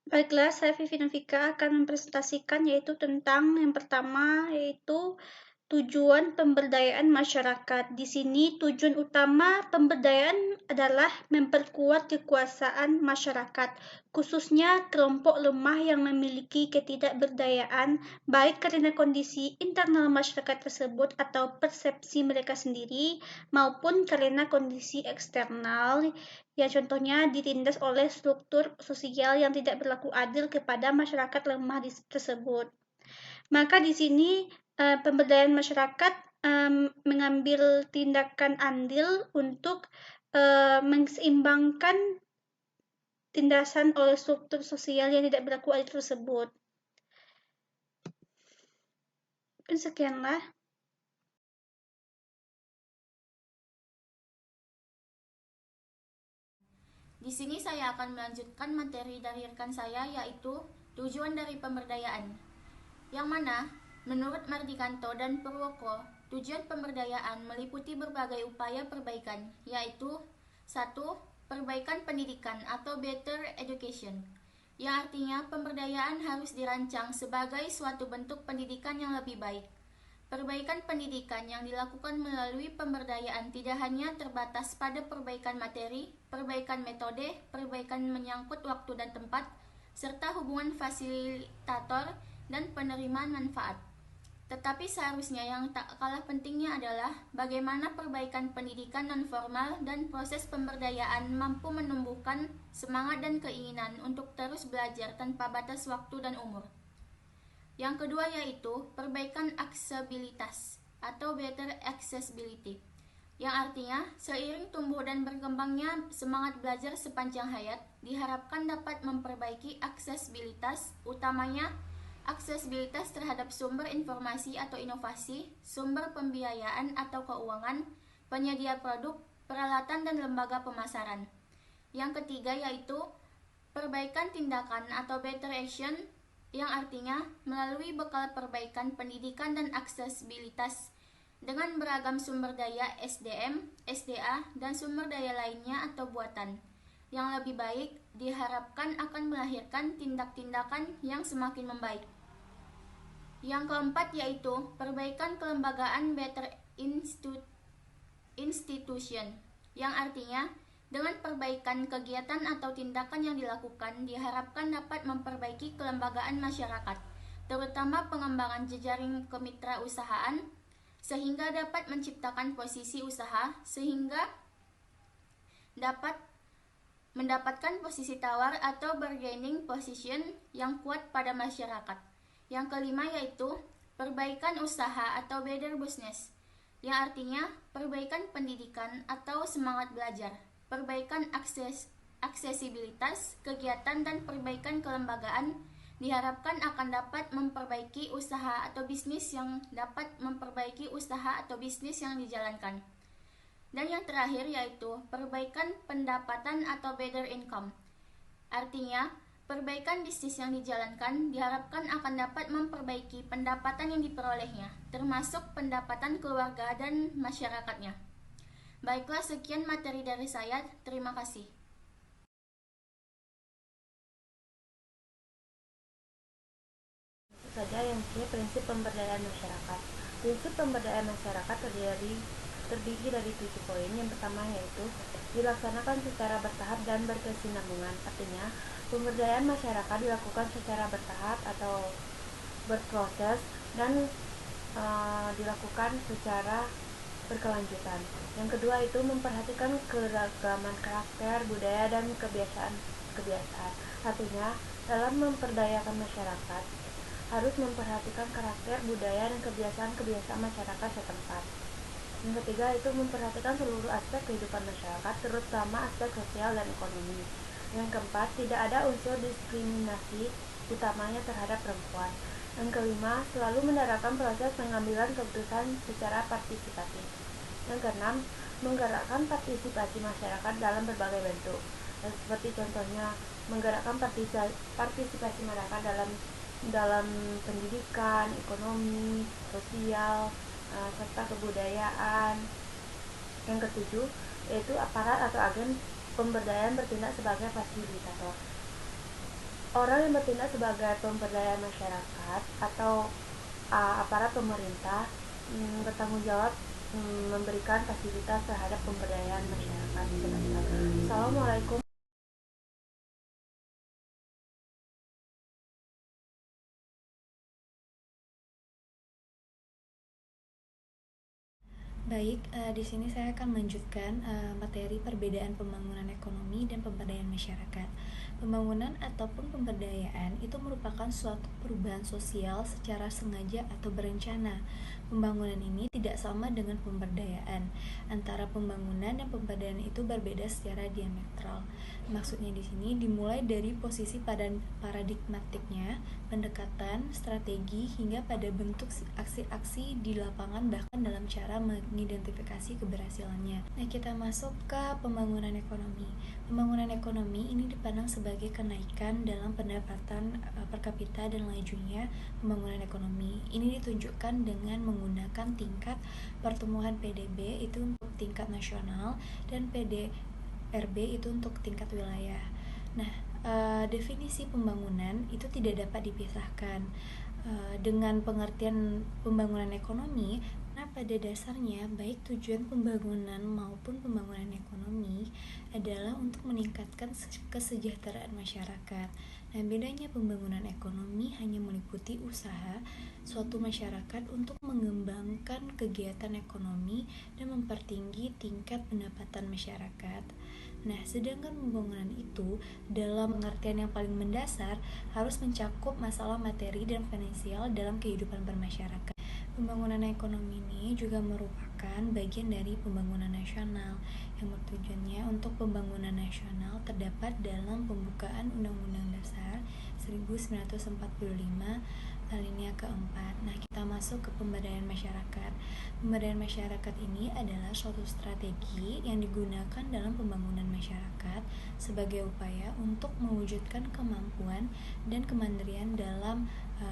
Baiklah, saya Vivi Novika akan mempresentasikan yaitu tentang yang pertama yaitu tujuan pemberdayaan masyarakat. Di sini tujuan utama pemberdayaan adalah memperkuat kekuasaan masyarakat, khususnya kelompok lemah yang memiliki ketidakberdayaan, baik karena kondisi internal masyarakat tersebut atau persepsi mereka sendiri, maupun karena kondisi eksternal, ya contohnya ditindas oleh struktur sosial yang tidak berlaku adil kepada masyarakat lemah tersebut. Maka di sini pemberdayaan masyarakat mengambil tindakan andil untuk menseimbangkan tindasan oleh struktur sosial yang tidak berlaku adil tersebut. Mungkin sekianlah. Di sini saya akan melanjutkan materi dari rekan saya, yaitu tujuan dari pemberdayaan. Yang mana, menurut Mardikanto dan Purwoko, tujuan pemberdayaan meliputi berbagai upaya perbaikan, yaitu 1. Perbaikan pendidikan atau better education, yang artinya pemberdayaan harus dirancang sebagai suatu bentuk pendidikan yang lebih baik. Perbaikan pendidikan yang dilakukan melalui pemberdayaan tidak hanya terbatas pada perbaikan materi, perbaikan metode, perbaikan menyangkut waktu dan tempat, serta hubungan fasilitator dan penerimaan manfaat. Tetapi seharusnya yang tak kalah pentingnya adalah bagaimana perbaikan pendidikan non-formal dan proses pemberdayaan mampu menumbuhkan semangat dan keinginan untuk terus belajar tanpa batas waktu dan umur. Yang kedua yaitu perbaikan aksesibilitas atau better accessibility, yang artinya seiring tumbuh dan berkembangnya semangat belajar sepanjang hayat, diharapkan dapat memperbaiki aksesibilitas, utamanya aksesibilitas terhadap sumber informasi atau inovasi, sumber pembiayaan atau keuangan, penyedia produk, peralatan dan lembaga pemasaran. Yang ketiga yaitu perbaikan tindakan atau better action, yang artinya melalui bekal perbaikan pendidikan dan aksesibilitas dengan beragam sumber daya SDM, SDA, dan sumber daya lainnya atau buatan yang lebih baik, diharapkan akan melahirkan tindak-tindakan yang semakin membaik. Yang keempat yaitu perbaikan kelembagaan better institution, yang artinya dengan perbaikan kegiatan atau tindakan yang dilakukan diharapkan dapat memperbaiki kelembagaan masyarakat, terutama pengembangan jejaring kemitrausahaan, sehingga dapat menciptakan posisi usaha sehingga dapat mendapatkan posisi tawar atau bargaining position yang kuat pada masyarakat. Yang kelima yaitu perbaikan usaha atau better business, yang artinya perbaikan pendidikan atau semangat belajar, perbaikan aksesibilitas kegiatan dan perbaikan kelembagaan diharapkan akan dapat memperbaiki usaha atau bisnis yang dijalankan. Dan yang terakhir yaitu perbaikan pendapatan atau better income. Artinya, perbaikan bisnis yang dijalankan diharapkan akan dapat memperbaiki pendapatan yang diperolehnya, termasuk pendapatan keluarga dan masyarakatnya. Baiklah, sekian materi dari saya. Terima kasih. Itu saja yang prinsip pemberdayaan masyarakat. Prinsip pemberdayaan masyarakat terdiri dari 7 poin. Yang pertama yaitu dilaksanakan secara bertahap dan berkesinambungan. Artinya, pemberdayaan masyarakat dilakukan secara bertahap atau berproses dan dilakukan secara berkelanjutan. Yang kedua itu memperhatikan keragaman karakter, budaya, dan kebiasaan. Artinya, dalam memperdayakan masyarakat harus memperhatikan karakter, budaya, dan kebiasaan masyarakat setempat. Yang ketiga itu memperhatikan seluruh aspek kehidupan masyarakat, terutama aspek sosial dan ekonomi. Yang keempat, tidak ada unsur diskriminasi, utamanya terhadap perempuan. Yang kelima, selalu menerapkan proses pengambilan keputusan secara partisipatif. Yang keenam, menggerakkan partisipasi masyarakat dalam berbagai bentuk, seperti contohnya menggerakkan partisipasi masyarakat dalam pendidikan, ekonomi, sosial, serta kebudayaan. Yang ketujuh, yaitu aparat atau agen pemberdayaan bertindak sebagai fasilitator. Orang yang bertindak sebagai pemberdayaan masyarakat atau aparat pemerintah bertanggung jawab memberikan fasilitas terhadap pemberdayaan masyarakat. Assalamualaikum. Baik, di sini saya akan melanjutkan materi perbedaan pembangunan ekonomi dan pemberdayaan masyarakat. Pembangunan ataupun pemberdayaan itu merupakan suatu perubahan sosial secara sengaja atau berencana. Pembangunan ini tidak sama dengan pemberdayaan. Antara pembangunan dan pemberdayaan itu berbeda secara diametral. Maksudnya di sini dimulai dari posisi paradigmatiknya, pendekatan, strategi, hingga pada bentuk aksi-aksi di lapangan bahkan dalam cara mengidentifikasi keberhasilannya. Nah, kita masuk ke pembangunan ekonomi. Pembangunan ekonomi ini dipandang sebagai kenaikan dalam pendapatan per kapita dan lajunya pembangunan ekonomi. Ini ditunjukkan dengan menggunakan tingkat pertumbuhan PDB itu untuk tingkat nasional dan PDRB itu untuk tingkat wilayah. Nah, definisi pembangunan itu tidak dapat dipisahkan dengan pengertian pembangunan ekonomi. Nah, pada dasarnya baik tujuan pembangunan maupun pembangunan ekonomi adalah untuk meningkatkan kesejahteraan masyarakat. Nah, bedanya pembangunan ekonomi hanya meliputi usaha suatu masyarakat untuk mengembangkan kegiatan ekonomi dan mempertinggi tingkat pendapatan masyarakat. Nah, sedangkan pembangunan itu dalam pengertian yang paling mendasar harus mencakup masalah materi dan finansial dalam kehidupan bermasyarakat. Pembangunan ekonomi ini juga merupakan bagian dari pembangunan nasional yang bertujuannya untuk pembangunan nasional terdapat dalam pembukaan Undang-Undang Dasar 1945 alinea keempat. Nah, kita masuk ke pemberdayaan masyarakat. Pemberdayaan masyarakat ini adalah suatu strategi yang digunakan dalam pembangunan masyarakat sebagai upaya untuk mewujudkan kemampuan dan kemandirian dalam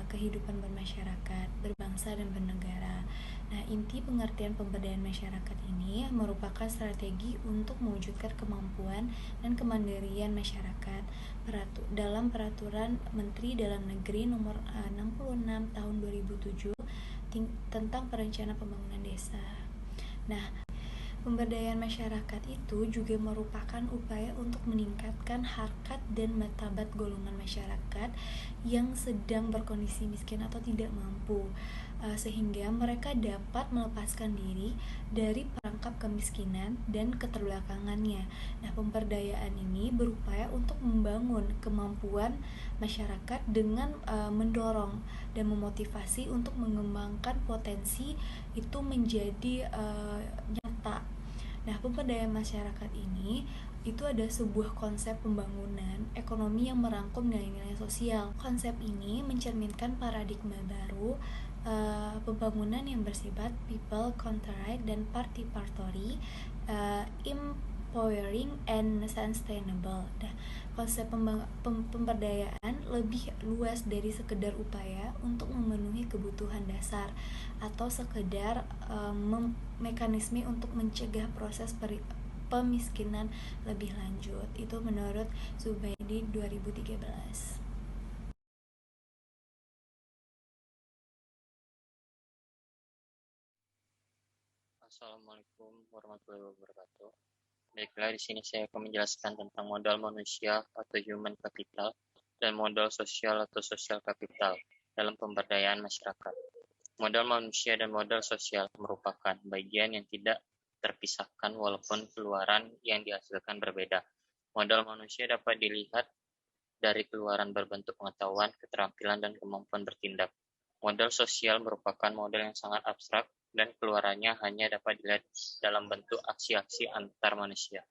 kehidupan bermasyarakat, berbangsa dan bernegara. Nah, inti pengertian pemberdayaan masyarakat ini merupakan strategi untuk mewujudkan kemampuan dan kemandirian masyarakat dalam Peraturan Menteri Dalam Negeri Nomor 66 Tahun 2007 tentang Perencanaan Pembangunan Desa. Nah, pemberdayaan masyarakat itu juga merupakan upaya untuk meningkatkan harkat dan martabat golongan masyarakat yang sedang berkondisi miskin atau tidak mampu, sehingga mereka dapat melepaskan diri dari perangkap kemiskinan dan keterbelakangannya. Nah, pemberdayaan ini berupaya untuk membangun kemampuan masyarakat dengan mendorong dan memotivasi untuk mengembangkan potensi itu menjadi nyata. Nah, pemberdayaan masyarakat ini itu ada sebuah konsep pembangunan ekonomi yang merangkum nilai-nilai sosial. Konsep ini mencerminkan paradigma baru pembangunan yang bersifat people centered dan participatory, empowering and sustainable. Nah, konsep pemberdayaan lebih luas dari sekedar upaya untuk memenuhi kebutuhan dasar atau sekedar mekanisme untuk mencegah proses pemiskinan lebih lanjut. Itu menurut Zubaidi 2013. Assalamualaikum warahmatullahi wabarakatuh. Baiklah, di sini saya akan menjelaskan tentang modal manusia atau human capital dan modal sosial atau social capital dalam pemberdayaan masyarakat. Modal manusia dan modal sosial merupakan bagian yang tidak terpisahkan walaupun keluaran yang dihasilkan berbeda. Modal manusia dapat dilihat dari keluaran berbentuk pengetahuan, keterampilan, dan kemampuan bertindak. Modal sosial merupakan modal yang sangat abstrak dan keluarannya hanya dapat dilihat dalam bentuk aksi-aksi antar manusia.